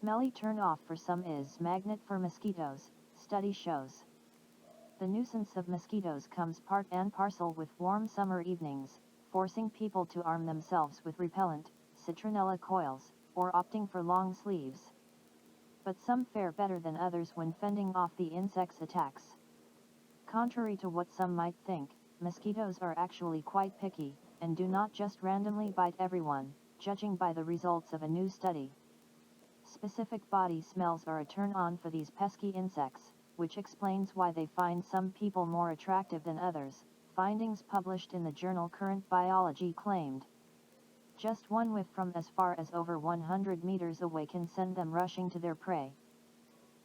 Smelly turn-off for some is magnet for mosquitoes, study shows. The nuisance of mosquitoes comes part and parcel with warm summer evenings, forcing people to arm themselves with repellent, citronella coils, or opting for long sleeves. But some fare better than others when fending off the insect's attacks. Contrary to what some might think, mosquitoes are actually quite picky, and do not just randomly bite everyone, judging by the results of a new study. Specific body smells are a turn-on for these pesky insects, which explains why they find some people more attractive than others, findings published in the journal Current Biology claimed. Just one whiff from as far as over 100 meters away can send them rushing to their prey.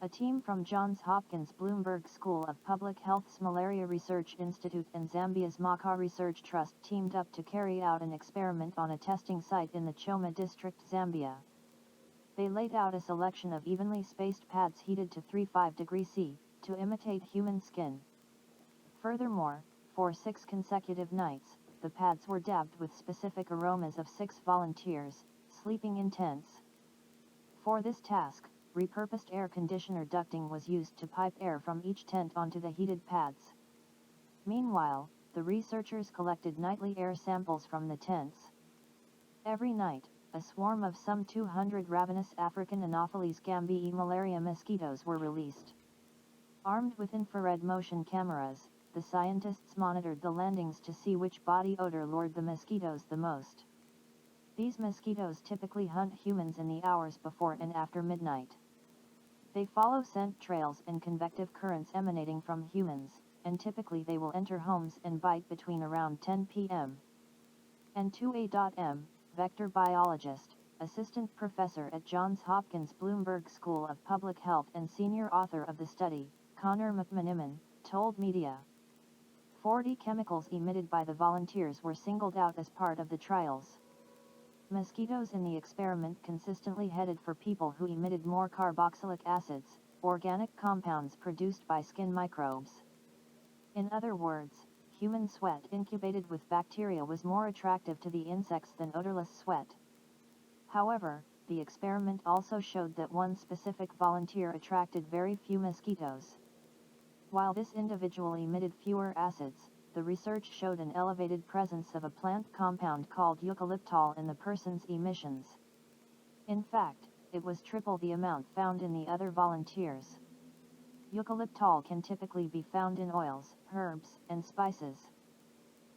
A team from Johns Hopkins Bloomberg School of Public Health's Malaria Research Institute and Zambia's Maka Research Trust teamed up to carry out an experiment on a testing site in the Choma district, Zambia. They laid out a selection of evenly spaced pads heated to 35 degrees C, to imitate human skin. Furthermore, for 6 consecutive nights, the pads were dabbed with specific aromas of 6 volunteers, sleeping in tents. For this task, repurposed air conditioner ducting was used to pipe air from each tent onto the heated pads. Meanwhile, the researchers collected nightly air samples from the tents. Every night, a swarm of some 200 ravenous African Anopheles gambiae malaria mosquitoes were released. Armed with infrared motion cameras, the scientists monitored the landings to see which body odor lured the mosquitoes the most. These mosquitoes typically hunt humans in the hours before and after midnight. They follow scent trails and convective currents emanating from humans, and typically they will enter homes and bite between around 10 p.m. and 2 a.m. Vector biologist, assistant professor at Johns Hopkins Bloomberg School of Public Health and senior author of the study, Connor McManiman, told media. 40 chemicals emitted by the volunteers were singled out as part of the trials. Mosquitoes in the experiment consistently headed for people who emitted more carboxylic acids, organic compounds produced by skin microbes. In other words, human sweat incubated with bacteria was more attractive to the insects than odorless sweat. However, the experiment also showed that one specific volunteer attracted very few mosquitoes. While this individual emitted fewer acids, the research showed an elevated presence of a plant compound called eucalyptol in the person's emissions. In fact, it was triple the amount found in the other volunteers. Eucalyptol can typically be found in oils, herbs, and spices.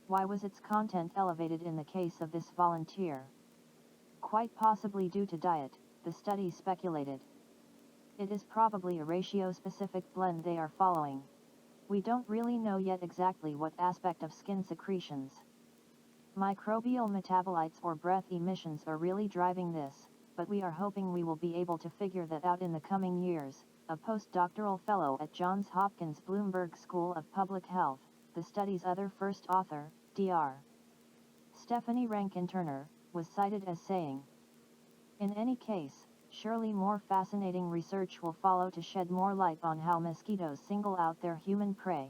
Why was its content elevated in the case of this volunteer? Quite possibly due to diet, the study speculated. It is probably a ratio-specific blend they are following. We don't really know yet exactly what aspect of skin secretions, microbial metabolites or breath emissions are really driving this, but we are hoping we will be able to figure that out in the coming years, a postdoctoral fellow at Johns Hopkins Bloomberg School of Public Health, the study's other first author, Dr. Stephanie Rankin-Turner, was cited as saying. In any case, surely more fascinating research will follow to shed more light on how mosquitoes single out their human prey.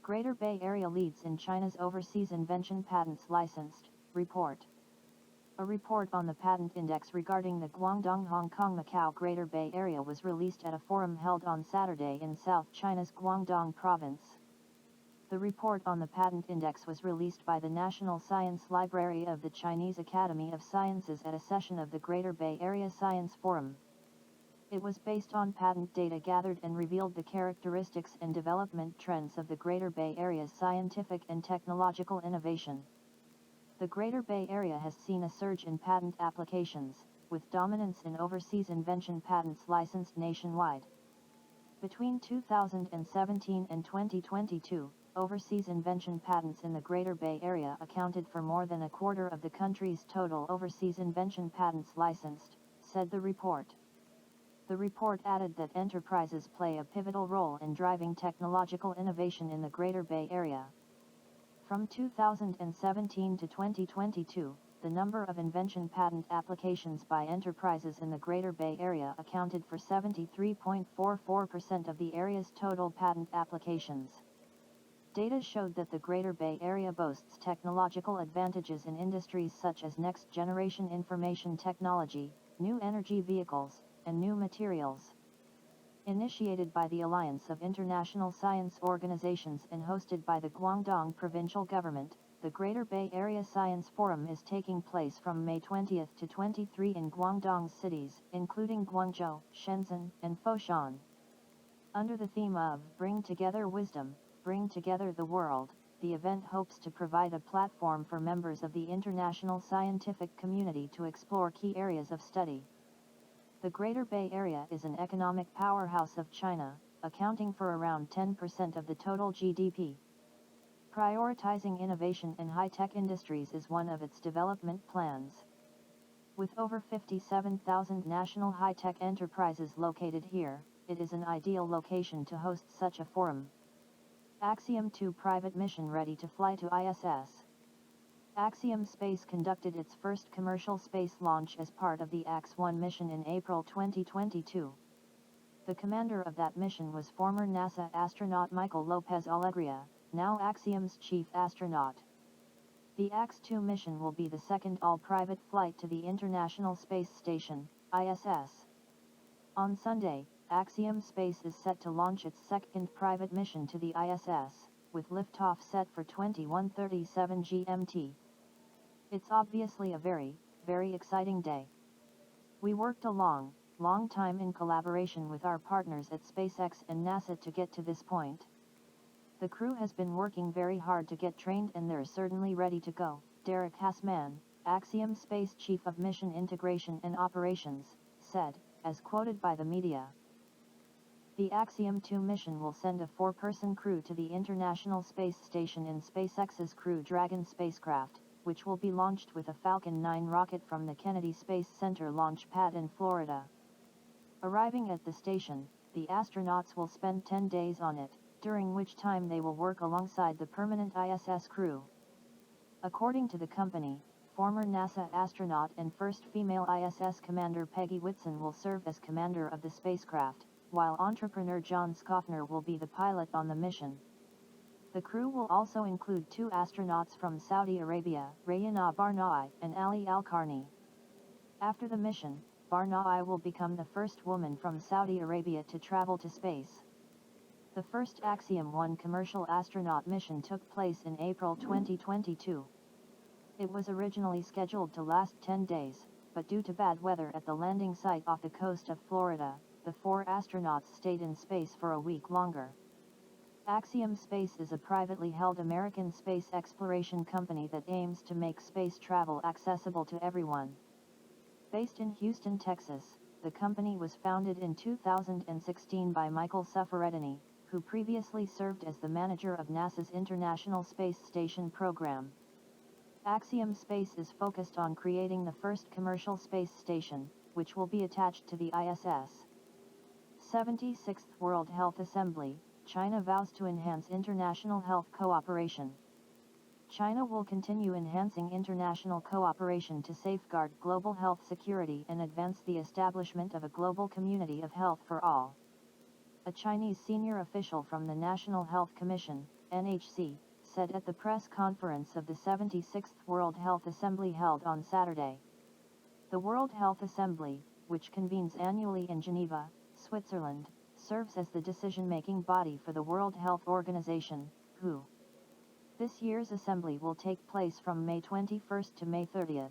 Greater Bay Area leads in China's overseas invention patents licensed, report. A report on the patent index regarding the Guangdong Hong Kong Macau Greater Bay Area was released at a forum held on Saturday in South China's Guangdong province. The report on the patent index was released by the National Science Library of the Chinese Academy of Sciences at a session of the Greater Bay Area Science Forum. It was based on patent data gathered and revealed the characteristics and development trends of the Greater Bay Area's scientific and technological innovation. The Greater Bay Area has seen a surge in patent applications, with dominance in overseas invention patents licensed nationwide. Between 2017 and 2022, overseas invention patents in the Greater Bay Area accounted for more than a quarter of the country's total overseas invention patents licensed, said the report. The report added that enterprises play a pivotal role in driving technological innovation in the Greater Bay Area. From 2017 to 2022, the number of invention patent applications by enterprises in the Greater Bay Area accounted for 73.44% of the area's total patent applications. Data showed that the Greater Bay Area boasts technological advantages in industries such as next-generation information technology, new energy vehicles, and new materials. Initiated by the Alliance of International Science Organizations and hosted by the Guangdong Provincial Government, the Greater Bay Area Science Forum is taking place from May 20 to 23 in Guangdong's cities, including Guangzhou, Shenzhen, and Foshan. Under the theme of Bring Together Wisdom, Bring Together the World, the event hopes to provide a platform for members of the international scientific community to explore key areas of study. The Greater Bay Area is an economic powerhouse of China, accounting for around 10% of the total GDP. Prioritizing innovation and high-tech industries is one of its development plans. With over 57,000 national high-tech enterprises located here, it is an ideal location to host such a forum. Axiom-2 private mission ready to fly to ISS. Axiom Space conducted its first commercial space launch as part of the Ax-1 mission in April 2022. The commander of that mission was former NASA astronaut Michael Lopez Alegria, now Axiom's chief astronaut. The Ax-2 mission will be the second all-private flight to the International Space Station, ISS. On Sunday, Axiom Space is set to launch its second private mission to the ISS, with liftoff set for 21:37 GMT. It's obviously a very, very exciting day. We worked a long time in collaboration with our partners at SpaceX and NASA to get to this point. The crew has been working very hard to get trained and they're certainly ready to go, Derek Hassman, Axiom Space Chief of Mission Integration and Operations, said, as quoted by the media. The Axiom-2 mission will send a 4-person crew to the International Space Station in SpaceX's Crew Dragon spacecraft, which will be launched with a Falcon 9 rocket from the Kennedy Space Center launch pad in Florida. Arriving at the station, the astronauts will spend 10 days on it, during which time they will work alongside the permanent ISS crew. According to the company, former NASA astronaut and first female ISS commander Peggy Whitson will serve as commander of the spacecraft, while entrepreneur John Scoffner will be the pilot on the mission. The crew will also include 2 astronauts from Saudi Arabia, Rayana Barna'i and Ali Al-Karni. After the mission, Barna'i will become the first woman from Saudi Arabia to travel to space. The first Axiom-1 commercial astronaut mission took place in April 2022. It was originally scheduled to last 10 days, but due to bad weather at the landing site off the coast of Florida, the 4 astronauts stayed in space for a week longer. Axiom Space is a privately held American space exploration company that aims to make space travel accessible to everyone. Based in Houston, Texas, the company was founded in 2016 by Michael Sufferettini, who previously served as the manager of NASA's International Space Station program. Axiom Space is focused on creating the first commercial space station, which will be attached to the ISS. 76th World Health Assembly, China vows to enhance international health cooperation. China will continue enhancing international cooperation to safeguard global health security and advance the establishment of a global community of health for all. A Chinese senior official from the National Health Commission, NHC, said at the press conference of the 76th World Health Assembly held on Saturday. The World Health Assembly, which convenes annually in Geneva, Switzerland, serves as the decision-making body for the World Health Organization, WHO. This year's assembly will take place from May 21 to May 30.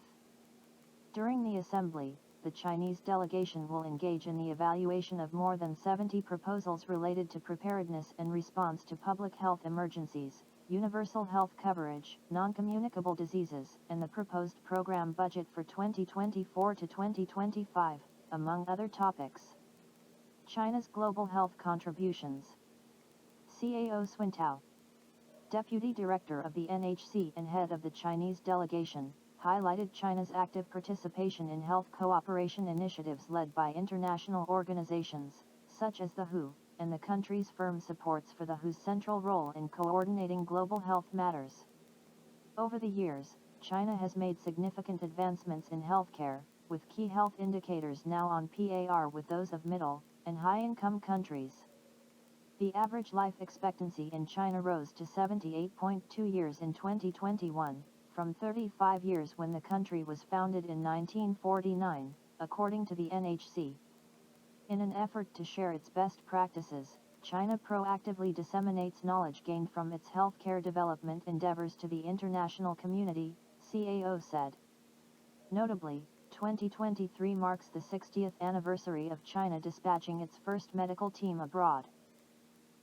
During the assembly, the Chinese delegation will engage in the evaluation of more than 70 proposals related to preparedness and response to public health emergencies, universal health coverage, non-communicable diseases, and the proposed program budget for 2024 to 2025, among other topics. China's global health contributions. CAO Swintao, Deputy Director of the NHC and head of the Chinese delegation, highlighted China's active participation in health cooperation initiatives led by international organizations, such as the WHO, and the country's firm supports for the WHO's central role in coordinating global health matters. Over the years, China has made significant advancements in healthcare, with key health indicators now on par with those of middle and high-income countries. The average life expectancy in China rose to 78.2 years in 2021, from 35 years when the country was founded in 1949, according to the NHC. In an effort to share its best practices, China proactively disseminates knowledge gained from its healthcare development endeavors to the international community, CAO said. Notably, 2023 marks the 60th anniversary of China dispatching its first medical team abroad.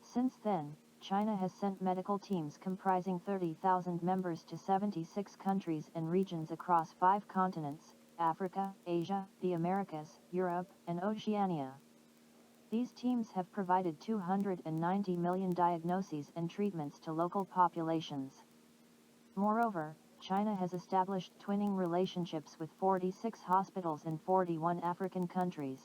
Since then, China has sent medical teams comprising 30,000 members to 76 countries and regions across 5 continents: Africa, Asia, the Americas, Europe, and Oceania. These teams have provided 290 million diagnoses and treatments to local populations. Moreover, China has established twinning relationships with 46 hospitals in 41 African countries.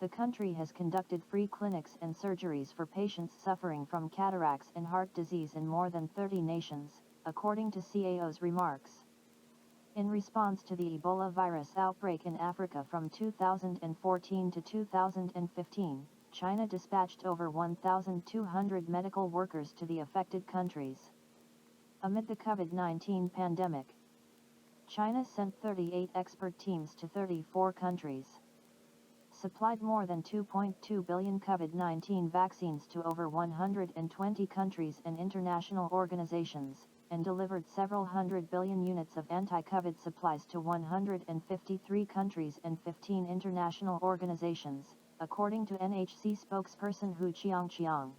The country has conducted free clinics and surgeries for patients suffering from cataracts and heart disease in more than 30 nations, according to CAO's remarks. In response to the Ebola virus outbreak in Africa from 2014 to 2015, China dispatched over 1,200 medical workers to the affected countries. Amid the COVID-19 pandemic, China sent 38 expert teams to 34 countries, supplied more than 2.2 billion COVID-19 vaccines to over 120 countries and international organizations, and delivered several hundred billion units of anti-COVID supplies to 153 countries and 15 international organizations, according to NHC spokesperson Hu Qiangqiang,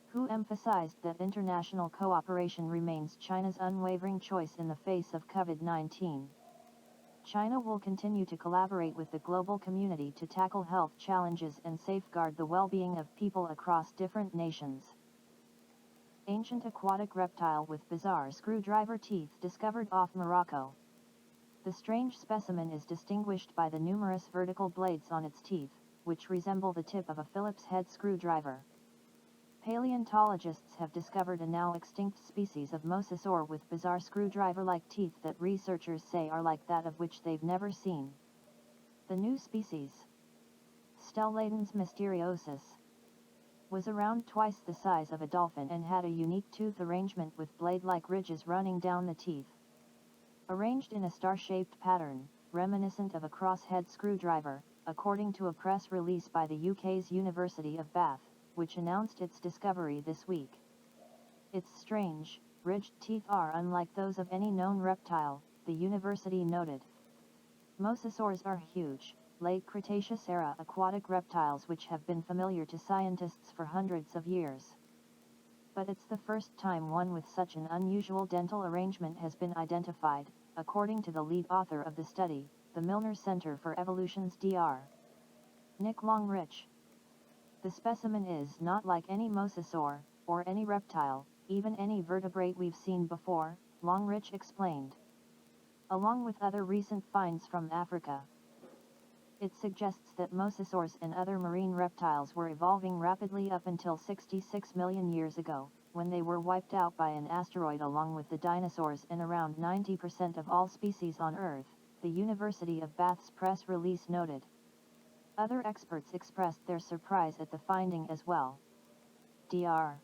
who emphasized that international cooperation remains China's unwavering choice in the face of COVID-19. China will continue to collaborate with the global community to tackle health challenges and safeguard the well-being of people across different nations. Ancient aquatic reptile with bizarre screwdriver teeth discovered off Morocco. The strange specimen is distinguished by the numerous vertical blades on its teeth, which resemble the tip of a Phillips head screwdriver. Paleontologists have discovered a now extinct species of mosasaur with bizarre screwdriver-like teeth that researchers say are like that of which they've never seen. The new species, Stellatens mysteriosus, was around twice the size of a dolphin and had a unique tooth arrangement with blade-like ridges running down the teeth, arranged in a star-shaped pattern, reminiscent of a cross-head screwdriver, according to a press release by the UK's University of Bath, which announced its discovery this week. Its strange, ridged teeth are unlike those of any known reptile, the university noted. Mosasaurs are huge, late Cretaceous-era aquatic reptiles which have been familiar to scientists for hundreds of years. But it's the first time one with such an unusual dental arrangement has been identified, according to the lead author of the study, the Milner Center for Evolution's Dr. Nick Longrich. The specimen is not like any mosasaur, or any reptile, even any vertebrate we've seen before, Longrich explained. Along with other recent finds from Africa, it suggests that mosasaurs and other marine reptiles were evolving rapidly up until 66 million years ago, when they were wiped out by an asteroid along with the dinosaurs and around 90% of all species on Earth, the University of Bath's press release noted. Other experts expressed their surprise at the finding as well. Dr.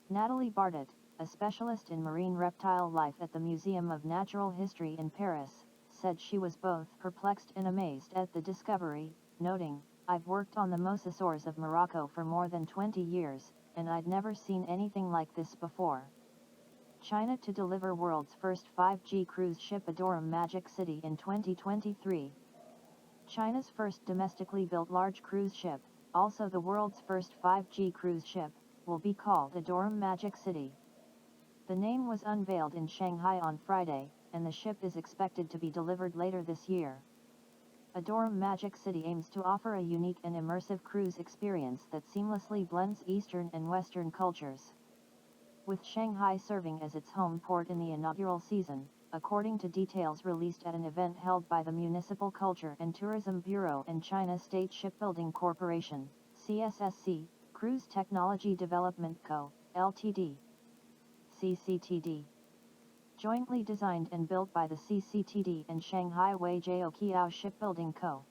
Nathalie Bardet, a specialist in marine reptile life at the Museum of Natural History in Paris, said she was both perplexed and amazed at the discovery, noting, "I've worked on the mosasaurs of Morocco for more than 20 years, and I'd never seen anything like this before." China to deliver world's first 5G cruise ship Adora Magic City in 2023. China's first domestically built large cruise ship, also the world's first 5G cruise ship, will be called Adora Magic City. The name was unveiled in Shanghai on Friday, and the ship is expected to be delivered later this year. Adora Magic City aims to offer a unique and immersive cruise experience that seamlessly blends Eastern and Western cultures, with Shanghai serving as its home port in the inaugural season, according to details released at an event held by the Municipal Culture and Tourism Bureau and China State Shipbuilding Corporation, CSSC, Cruise Technology Development Co., Ltd. CCTD. Jointly designed and built by the CCTD and Shanghai Weizhou Qiao Shipbuilding Co.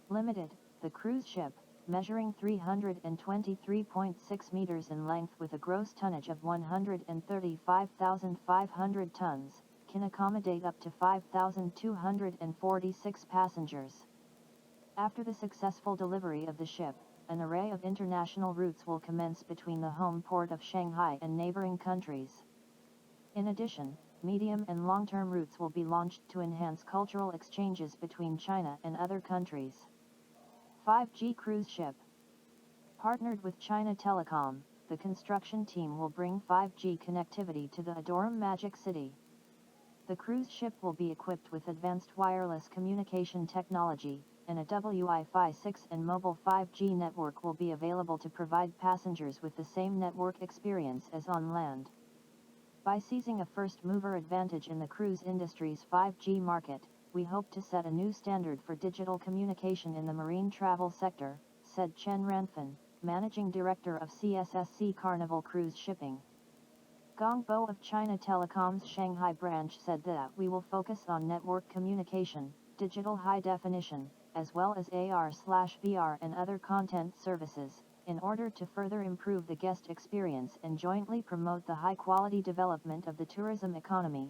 Limited, the cruise ship, measuring 323.6 meters in length with a gross tonnage of 135,500 tons, can accommodate up to 5,246 passengers. After the successful delivery of the ship, an array of international routes will commence between the home port of Shanghai and neighboring countries. In addition, medium and long-term routes will be launched to enhance cultural exchanges between China and other countries. 5G cruise ship. Partnered with China Telecom, the construction team will bring 5G connectivity to the Adora Magic City. The cruise ship will be equipped with advanced wireless communication technology, and a Wi-Fi 6 and mobile 5G network will be available to provide passengers with the same network experience as on land. By seizing a first-mover advantage in the cruise industry's 5G market, we hope to set a new standard for digital communication in the marine travel sector, said Chen Ranfan, Managing Director of CSSC Carnival Cruise Shipping. Gong Bo of China Telecom's Shanghai branch said that we will focus on network communication, digital high definition, as well as AR/VR and other content services, in order to further improve the guest experience and jointly promote the high-quality development of the tourism economy,